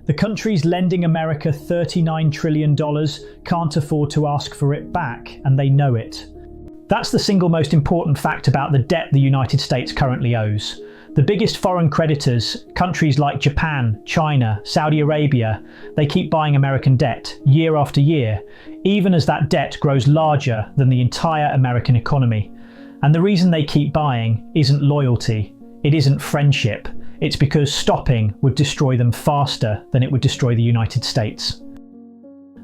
The countries lending America $39 trillion can't afford to ask for it back, and they know it. That's the single most important fact about the debt the United States currently owes. The biggest foreign creditors, countries like Japan, China, Saudi Arabia, they keep buying American debt year after year, even as that debt grows larger than the entire American economy. And the reason they keep buying isn't loyalty, it isn't friendship, it's because stopping would destroy them faster than it would destroy the United States.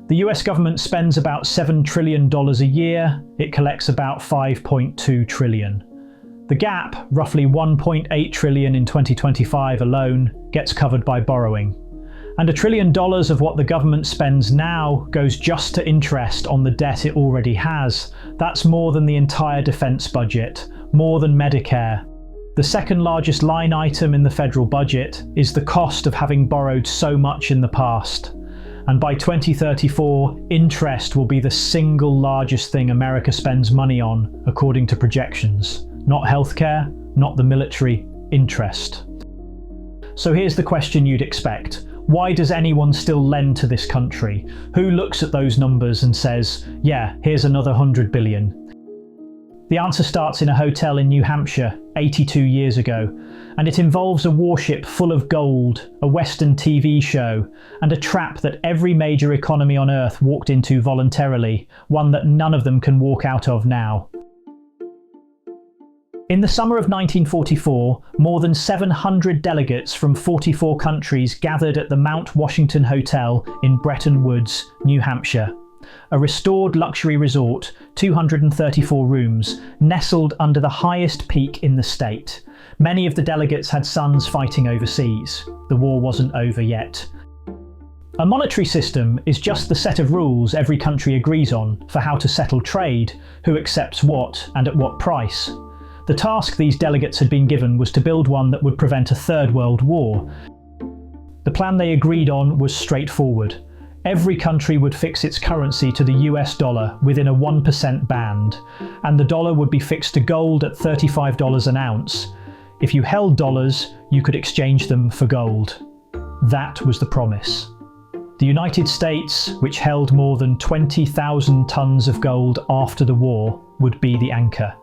The US government spends about $7 trillion a year, it collects about $5.2 trillion. The gap, roughly $1.8 trillion in 2025 alone, gets covered by borrowing. And $1 trillion of what the government spends now goes just to interest on the debt it already has. That's more than the entire defense budget, more than Medicare. The second largest line item in the federal budget is the cost of having borrowed so much in the past. And by 2034, interest will be the single largest thing America spends money on, according to projections. Not healthcare, not the military, interest. So here's the question you'd expect. Why does anyone still lend to this country? Who looks at those numbers and says, yeah, here's another 100 billion? The answer starts in a hotel in New Hampshire 82 years ago, and it involves a warship full of gold, a Western TV show, and a trap that every major economy on Earth walked into voluntarily, one that none of them can walk out of now. In the summer of 1944, more than 700 delegates from 44 countries gathered at the Mount Washington Hotel in Bretton Woods, New Hampshire. A restored luxury resort, 234 rooms, nestled under the highest peak in the state. Many of the delegates had sons fighting overseas. The war wasn't over yet. A monetary system is just the set of rules every country agrees on for how to settle trade, who accepts what and at what price. The task these delegates had been given was to build one that would prevent a Third World War. The plan they agreed on was straightforward. Every country would fix its currency to the US dollar within a 1% band, and the dollar would be fixed to gold at $35 an ounce. If you held dollars, you could exchange them for gold. That was the promise. The United States, which held more than 20,000 tons of gold after the war, would be the anchor.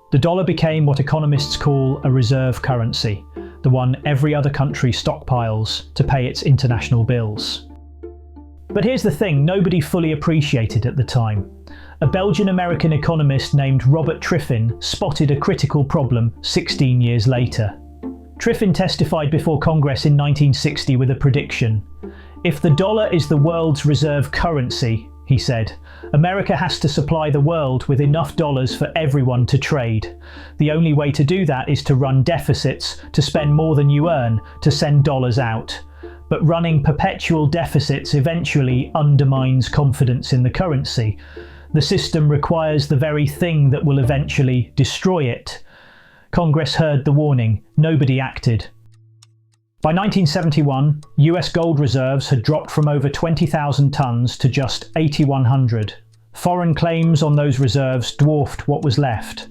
The dollar became what economists call a reserve currency, the one every other country stockpiles to pay its international bills. But here's the thing nobody fully appreciated at the time. A Belgian-American economist named Robert Triffin spotted a critical problem 16 years later. Triffin testified before Congress in 1960 with a prediction. If the dollar is the world's reserve currency, he said, America has to supply the world with enough dollars for everyone to trade. The only way to do that is to run deficits, to spend more than you earn, to send dollars out. But running perpetual deficits eventually undermines confidence in the currency. The system requires the very thing that will eventually destroy it. Congress heard the warning. Nobody acted. By 1971, US gold reserves had dropped from over 20,000 tons to just 8,100. Foreign claims on those reserves dwarfed what was left.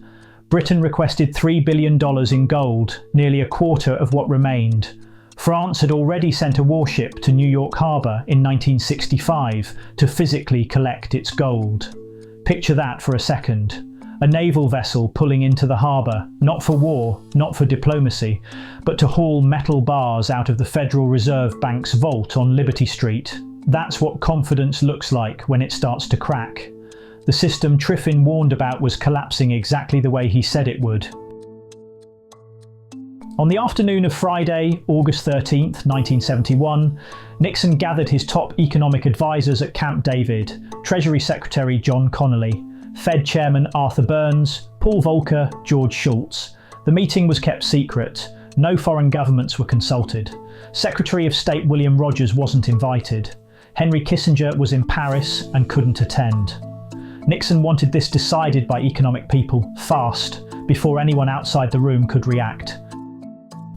Britain requested $3 billion in gold, nearly a quarter of what remained. France had already sent a warship to New York Harbour in 1965 to physically collect its gold. Picture that for a second. A naval vessel pulling into the harbour, not for war, not for diplomacy, but to haul metal bars out of the Federal Reserve Bank's vault on Liberty Street. That's what confidence looks like when it starts to crack. The system Triffin warned about was collapsing exactly the way he said it would. On the afternoon of Friday, August 13th, 1971, Nixon gathered his top economic advisors at Camp David, Treasury Secretary John Connally, Fed Chairman Arthur Burns, Paul Volcker, George Shultz. The meeting was kept secret. No foreign governments were consulted. Secretary of State William Rogers wasn't invited. Henry Kissinger was in Paris and couldn't attend. Nixon wanted this decided by economic people fast, before anyone outside the room could react.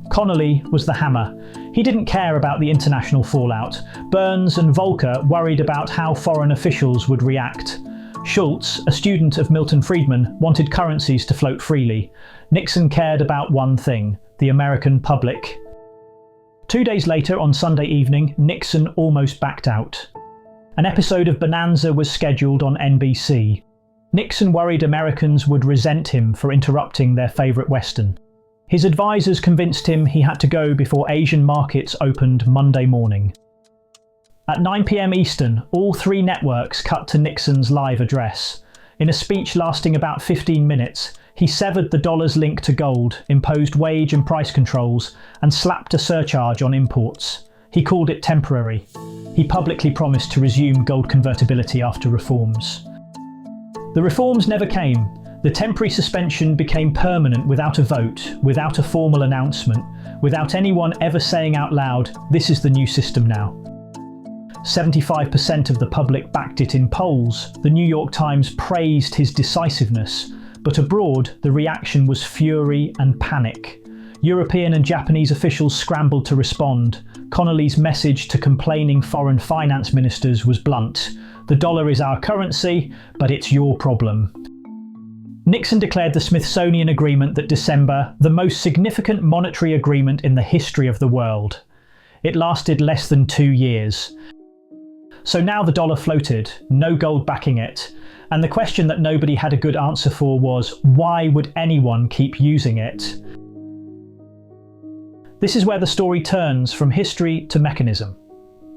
Connally was the hammer. He didn't care about the international fallout. Burns and Volcker worried about how foreign officials would react. Shultz, a student of Milton Friedman, wanted currencies to float freely. Nixon cared about one thing: the American public. 2 days later, on Sunday evening, Nixon almost backed out. An episode of Bonanza was scheduled on NBC. Nixon worried Americans would resent him for interrupting their favourite Western. His advisors convinced him he had to go before Asian markets opened Monday morning. At 9 p.m. Eastern, all three networks cut to Nixon's live address. In a speech lasting about 15 minutes, he severed the dollar's link to gold, imposed wage and price controls, and slapped a surcharge on imports. He called it temporary. He publicly promised to resume gold convertibility after reforms. The reforms never came. The temporary suspension became permanent without a vote, without a formal announcement, without anyone ever saying out loud, "This is the new system now." 75% of the public backed it in polls. The New York Times praised his decisiveness, but abroad the reaction was fury and panic. European and Japanese officials scrambled to respond. Connolly's message to complaining foreign finance ministers was blunt. The dollar is our currency, but it's your problem. Nixon declared the Smithsonian Agreement that December the most significant monetary agreement in the history of the world. It lasted less than 2 years. So now the dollar floated, no gold backing it, and the question that nobody had a good answer for was, why would anyone keep using it? This is where the story turns from history to mechanism.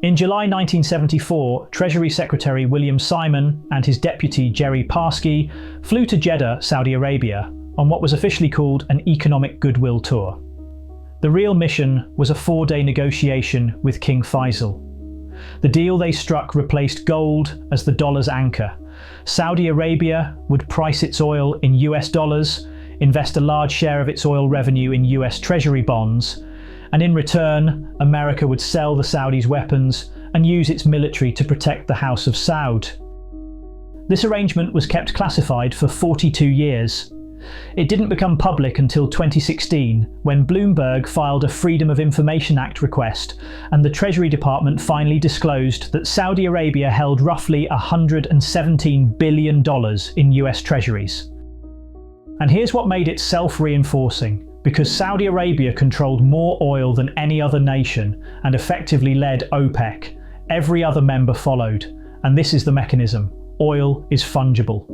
In July 1974, Treasury Secretary William Simon and his deputy Jerry Parsky flew to Jeddah, Saudi Arabia, on what was officially called an economic goodwill tour. The real mission was a 4-day negotiation with King Faisal. The deal they struck replaced gold as the dollar's anchor. Saudi Arabia would price its oil in US dollars, invest a large share of its oil revenue in US Treasury bonds, and in return, America would sell the Saudis weapons and use its military to protect the House of Saud. This arrangement was kept classified for 42 years. It didn't become public until 2016, when Bloomberg filed a Freedom of Information Act request, and the Treasury Department finally disclosed that Saudi Arabia held roughly $117 billion in US treasuries. And here's what made it self-reinforcing. Because Saudi Arabia controlled more oil than any other nation and effectively led OPEC, every other member followed, and this is the mechanism. Oil is fungible.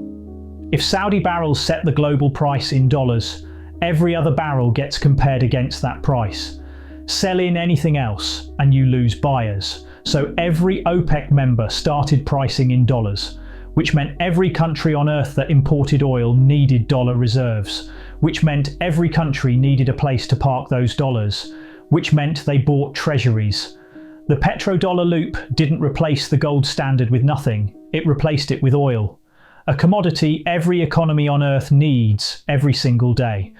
If Saudi barrels set the global price in dollars, every other barrel gets compared against that price. Sell in anything else and you lose buyers. So every OPEC member started pricing in dollars, which meant every country on earth that imported oil needed dollar reserves, which meant every country needed a place to park those dollars, which meant they bought treasuries. The petrodollar loop didn't replace the gold standard with nothing, it replaced it with oil. A commodity every economy on earth needs every single day.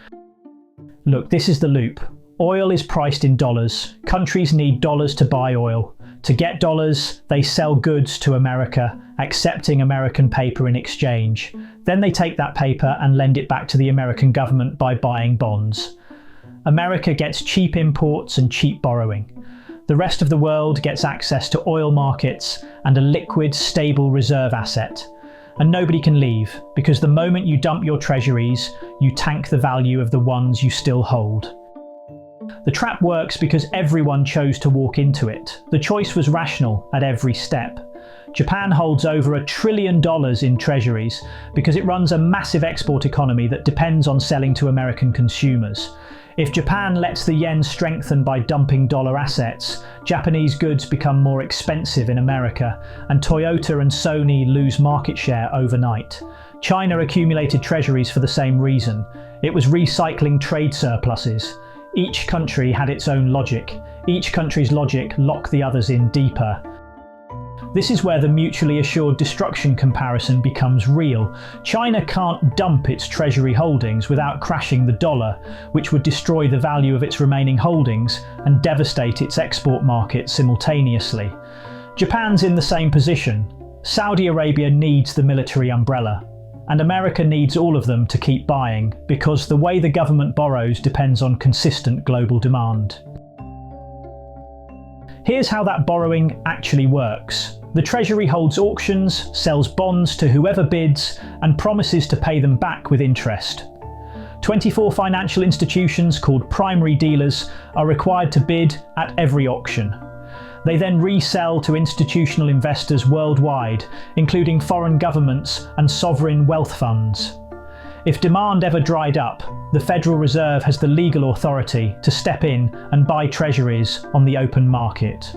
Look, this is the loop. Oil is priced in dollars. Countries need dollars to buy oil. To get dollars, they sell goods to America, accepting American paper in exchange. Then they take that paper and lend it back to the American government by buying bonds. America gets cheap imports and cheap borrowing. The rest of the world gets access to oil markets and a liquid, stable reserve asset. And nobody can leave, because the moment you dump your treasuries, you tank the value of the ones you still hold. The trap works because everyone chose to walk into it. The choice was rational at every step. Japan holds over $1 trillion in treasuries because it runs a massive export economy that depends on selling to American consumers. If Japan lets the yen strengthen by dumping dollar assets, Japanese goods become more expensive in America, and Toyota and Sony lose market share overnight. China accumulated treasuries for the same reason. It was recycling trade surpluses. Each country had its own logic. Each country's logic locked the others in deeper. This is where the mutually assured destruction comparison becomes real. China can't dump its treasury holdings without crashing the dollar, which would destroy the value of its remaining holdings and devastate its export market simultaneously. Japan's in the same position. Saudi Arabia needs the military umbrella, and America needs all of them to keep buying, because the way the government borrows depends on consistent global demand. Here's how that borrowing actually works. The Treasury holds auctions, sells bonds to whoever bids, and promises to pay them back with interest. 24 financial institutions called primary dealers are required to bid at every auction. They then resell to institutional investors worldwide, including foreign governments and sovereign wealth funds. If demand ever dried up, the Federal Reserve has the legal authority to step in and buy treasuries on the open market.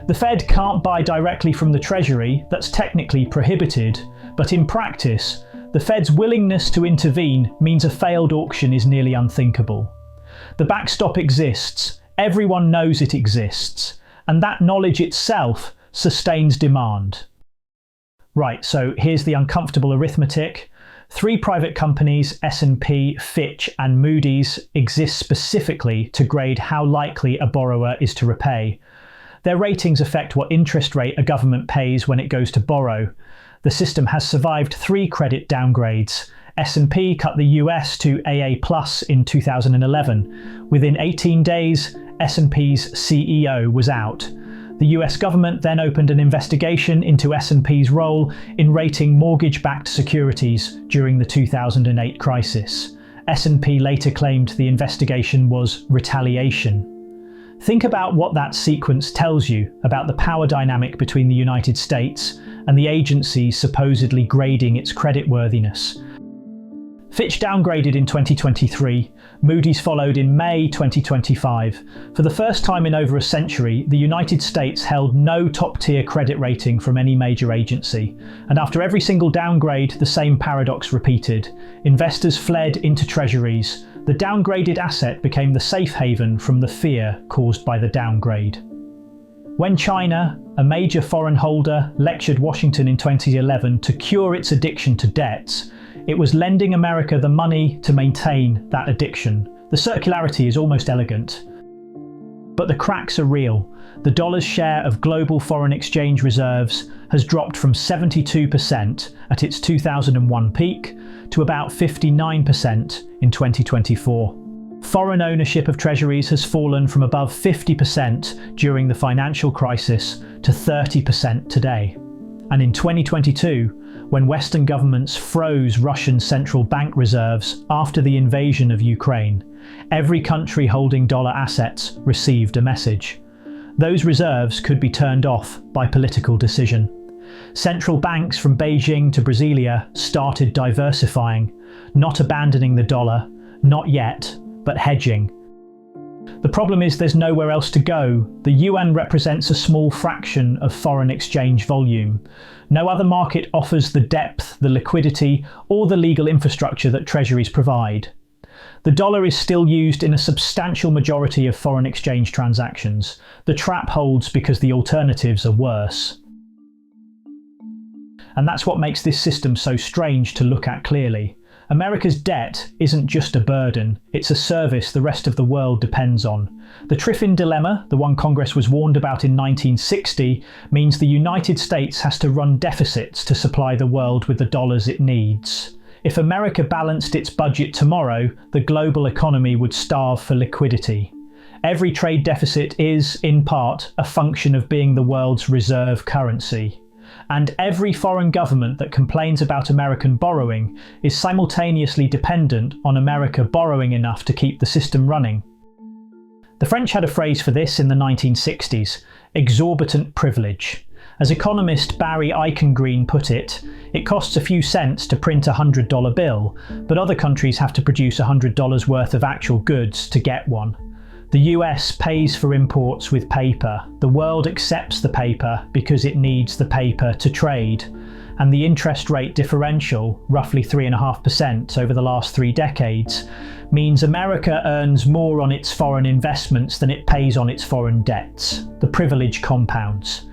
The Fed can't buy directly from the Treasury, that's technically prohibited, but in practice, the Fed's willingness to intervene means a failed auction is nearly unthinkable. The backstop exists, everyone knows it exists, and that knowledge itself sustains demand. Right, so here's the uncomfortable arithmetic. 3 private companies, S&P, Fitch and Moody's, exist specifically to grade how likely a borrower is to repay. Their ratings affect what interest rate a government pays when it goes to borrow. The system has survived 3 credit downgrades. S&P cut the US to AA+ in 2011. Within 18 days, S&P's CEO was out. The US government then opened an investigation into S&P's role in rating mortgage-backed securities during the 2008 crisis. S&P later claimed the investigation was retaliation. Think about what that sequence tells you about the power dynamic between the United States and the agency supposedly grading its creditworthiness. Fitch downgraded in 2023, Moody's followed in May 2025. For the first time in over a century, the United States held no top-tier credit rating from any major agency. And after every single downgrade, the same paradox repeated. Investors fled into treasuries. The downgraded asset became the safe haven from the fear caused by the downgrade. When China, a major foreign holder, lectured Washington in 2011 to cure its addiction to debts, it was lending America the money to maintain that addiction. The circularity is almost elegant. But the cracks are real. The dollar's share of global foreign exchange reserves has dropped from 72% at its 2001 peak to about 59% in 2024. Foreign ownership of treasuries has fallen from above 50% during the financial crisis to 30% today. And in 2022, when Western governments froze Russian central bank reserves after the invasion of Ukraine, every country holding dollar assets received a message. Those reserves could be turned off by political decision. Central banks from Beijing to Brasilia started diversifying, not abandoning the dollar, not yet, but hedging. The problem is there's nowhere else to go. The yuan represents a small fraction of foreign exchange volume. No other market offers the depth, the liquidity, or the legal infrastructure that treasuries provide. The dollar is still used in a substantial majority of foreign exchange transactions. The trap holds because the alternatives are worse. And that's what makes this system so strange to look at clearly. America's debt isn't just a burden, it's a service the rest of the world depends on. The Triffin dilemma, the one Congress was warned about in 1960, means the United States has to run deficits to supply the world with the dollars it needs. If America balanced its budget tomorrow, the global economy would starve for liquidity. Every trade deficit is, in part, a function of being the world's reserve currency. And every foreign government that complains about American borrowing is simultaneously dependent on America borrowing enough to keep the system running. The French had a phrase for this in the 1960s, exorbitant privilege. As economist Barry Eichengreen put it, it costs a few cents to print a $100 bill, but other countries have to produce $100 worth of actual goods to get one. The US pays for imports with paper. The world accepts the paper because it needs the paper to trade. And the interest rate differential, roughly 3.5% over the last 3 decades, means America earns more on its foreign investments than it pays on its foreign debts. The privilege compounds.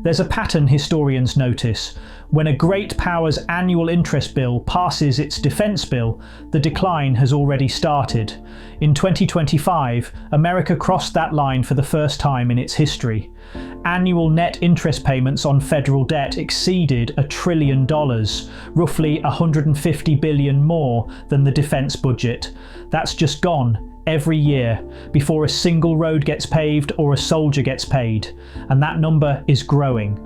There's a pattern historians notice. When a great power's annual interest bill passes its defence bill, the decline has already started. In 2025, America crossed that line for the first time in its history. Annual net interest payments on federal debt exceeded $1 trillion, roughly $150 billion more than the defence budget. That's just gone. every year before a single road gets paved or a soldier gets paid, and that number is growing.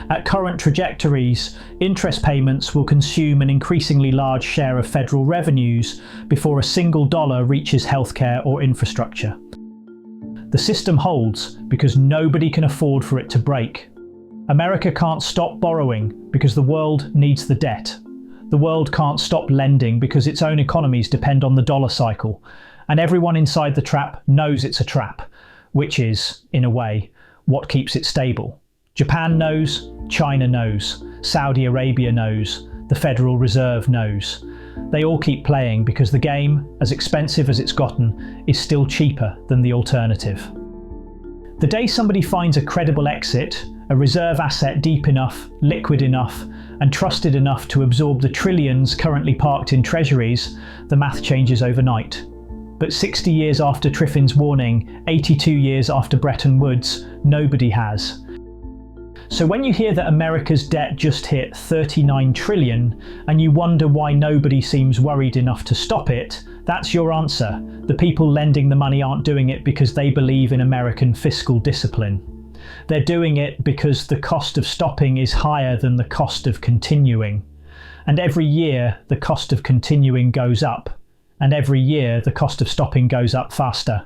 At current trajectories, interest payments will consume an increasingly large share of federal revenues before a single dollar reaches healthcare or infrastructure. The system holds because nobody can afford for it to break. America can't stop borrowing because the world needs the debt. The world can't stop lending because its own economies depend on the dollar cycle. And everyone inside the trap knows it's a trap, which is, in a way, what keeps it stable. Japan knows, China knows, Saudi Arabia knows, the Federal Reserve knows. They all keep playing because the game, as expensive as it's gotten, is still cheaper than the alternative. The day somebody finds a credible exit, a reserve asset deep enough, liquid enough, and trusted enough to absorb the trillions currently parked in treasuries, the math changes overnight. But 60 years after Triffin's warning, 82 years after Bretton Woods, nobody has. So when you hear that America's debt just hit 39 trillion, and you wonder why nobody seems worried enough to stop it, that's your answer. The people lending the money aren't doing it because they believe in American fiscal discipline. They're doing it because the cost of stopping is higher than the cost of continuing. And every year, the cost of continuing goes up. And every year, the cost of stopping goes up faster.